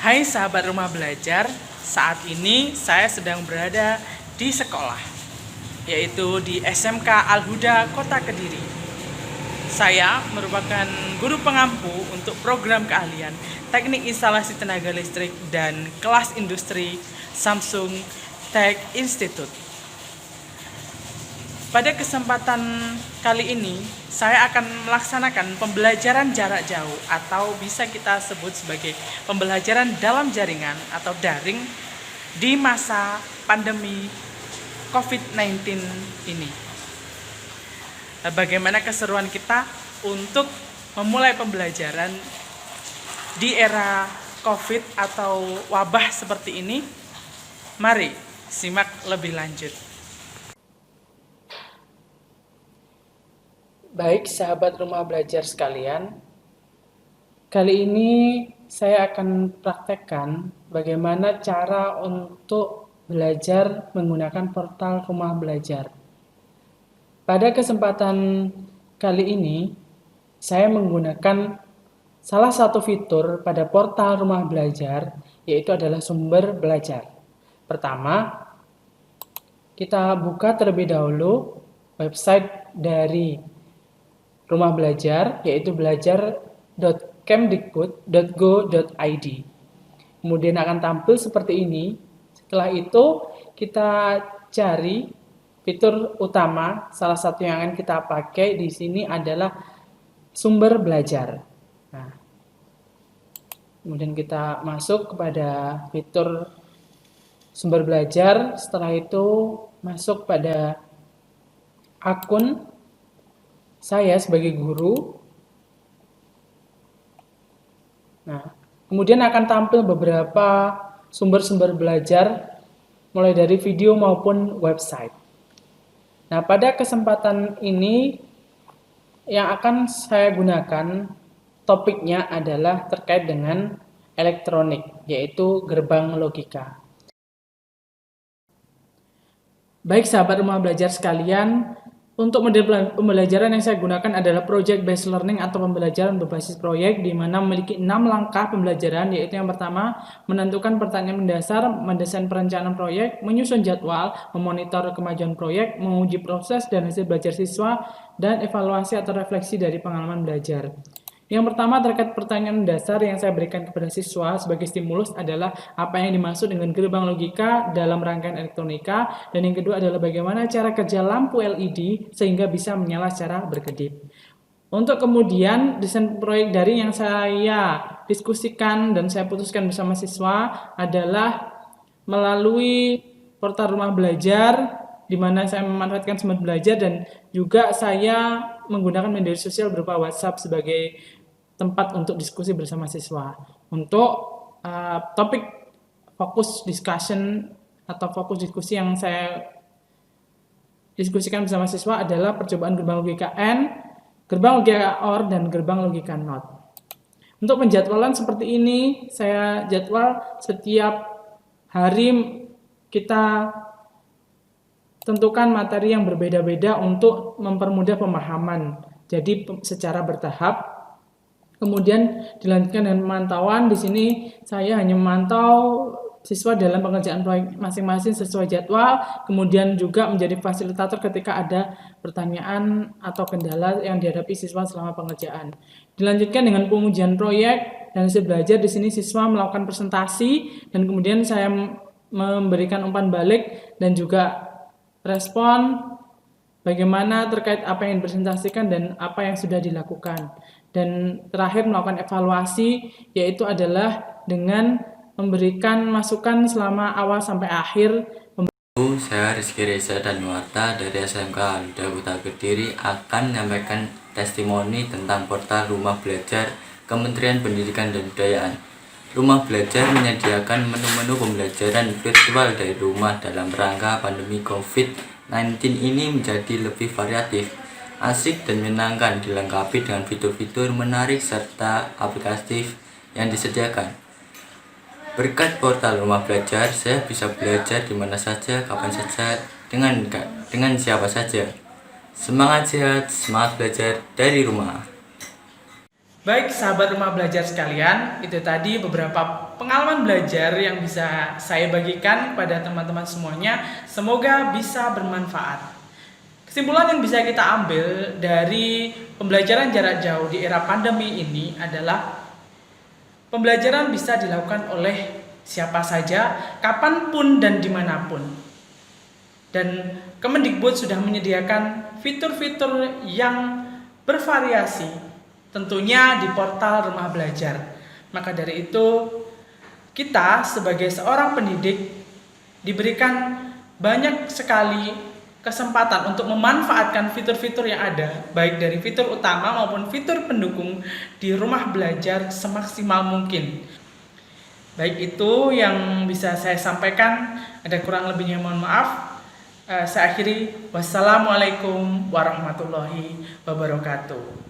Hai sahabat rumah belajar, saat ini saya sedang berada di sekolah, yaitu di SMK Al-Huda Kota Kediri. Saya merupakan guru pengampu untuk program keahlian Teknik Instalasi Tenaga Listrik dan kelas industri Samsung Tech Institute. Pada kesempatan kali ini, saya akan melaksanakan pembelajaran jarak jauh atau bisa kita sebut sebagai pembelajaran dalam jaringan atau daring di masa pandemi COVID-19 ini. Bagaimana keseruan kita untuk memulai pembelajaran di era COVID atau wabah seperti ini? Mari simak lebih lanjut. Baik sahabat rumah belajar sekalian, kali ini saya akan praktekkan bagaimana cara untuk belajar menggunakan portal rumah belajar. Pada kesempatan kali ini, saya menggunakan salah satu fitur pada portal rumah belajar, yaitu adalah sumber belajar. Pertama, kita buka terlebih dahulu website dari rumah belajar, yaitu belajar.kemdikbud.go.id. Kemudian akan tampil seperti ini. Setelah itu kita cari fitur utama. Salah satu yang akan kita pakai di sini adalah sumber belajar. Nah, kemudian kita masuk kepada fitur sumber belajar. Setelah itu masuk pada akun saya sebagai guru. Nah, kemudian akan tampil beberapa sumber-sumber belajar mulai dari video maupun website. Nah, pada kesempatan ini yang akan saya gunakan topiknya adalah terkait dengan elektronik, yaitu gerbang logika. Baik sahabat rumah belajar sekalian, untuk model pembelajaran yang saya gunakan adalah project based learning atau pembelajaran berbasis proyek, di mana memiliki 6 langkah pembelajaran, yaitu yang pertama, menentukan pertanyaan mendasar, mendesain perencanaan proyek, menyusun jadwal, memonitor kemajuan proyek, menguji proses dan hasil belajar siswa, dan evaluasi atau refleksi dari pengalaman belajar. Yang pertama terkait pertanyaan dasar yang saya berikan kepada siswa sebagai stimulus adalah apa yang dimaksud dengan gerbang logika dalam rangkaian elektronika, dan yang kedua adalah bagaimana cara kerja lampu LED sehingga bisa menyala secara berkedip. Untuk kemudian desain proyek daring yang saya diskusikan dan saya putuskan bersama siswa adalah melalui portal rumah belajar, di mana saya memanfaatkan sumber belajar dan juga saya menggunakan media sosial berupa WhatsApp sebagai tempat untuk diskusi bersama siswa. Untuk topik fokus discussion atau fokus diskusi yang saya diskusikan bersama siswa adalah percobaan gerbang logika AND, gerbang logika OR, dan gerbang logika NOT. Untuk penjadwalan seperti ini, saya jadwal setiap hari kita tentukan materi yang berbeda-beda untuk mempermudah pemahaman. Jadi secara bertahap. Kemudian dilanjutkan dengan pemantauan. Di sini saya hanya memantau siswa dalam pengerjaan proyek masing-masing sesuai jadwal, kemudian juga menjadi fasilitator ketika ada pertanyaan atau kendala yang dihadapi siswa selama pengerjaan. Dilanjutkan dengan pengujian proyek dan hasil belajar. Di sini siswa melakukan presentasi dan kemudian saya memberikan umpan balik dan juga respon bagaimana terkait apa yang dipresentasikan dan apa yang sudah dilakukan. Dan terakhir melakukan evaluasi, yaitu adalah dengan memberikan masukan selama awal sampai akhir. Saya Rizky Reza Danuarta dari SMK Al-Huda Kota Kediri akan menyampaikan testimoni tentang portal Rumah Belajar Kementerian Pendidikan dan Kebudayaan. Rumah Belajar menyediakan menu-menu pembelajaran virtual dari rumah dalam rangka pandemi COVID-19 ini menjadi lebih variatif, asik dan menyenangkan, dilengkapi dengan fitur-fitur menarik serta aplikatif yang disediakan. Berkat portal Rumah Belajar, saya bisa belajar di mana saja, kapan saja, dengan siapa saja. Semangat sehat, semangat belajar dari rumah. Baik sahabat rumah belajar sekalian, itu tadi beberapa pengalaman belajar yang bisa saya bagikan kepada teman-teman semuanya. Semoga bisa bermanfaat. Kesimpulan yang bisa kita ambil dari pembelajaran jarak jauh di era pandemi ini adalah pembelajaran bisa dilakukan oleh siapa saja, kapanpun dan dimanapun. Dan Kemendikbud sudah menyediakan fitur-fitur yang bervariasi tentunya di portal Rumah Belajar. Maka dari itu, kita sebagai seorang pendidik diberikan banyak sekali kesempatan untuk memanfaatkan fitur-fitur yang ada, baik dari fitur utama maupun fitur pendukung di Rumah Belajar semaksimal mungkin. Baik itu yang bisa saya sampaikan, ada kurang lebihnya mohon maaf. Saya akhiri, wassalamualaikum warahmatullahi wabarakatuh.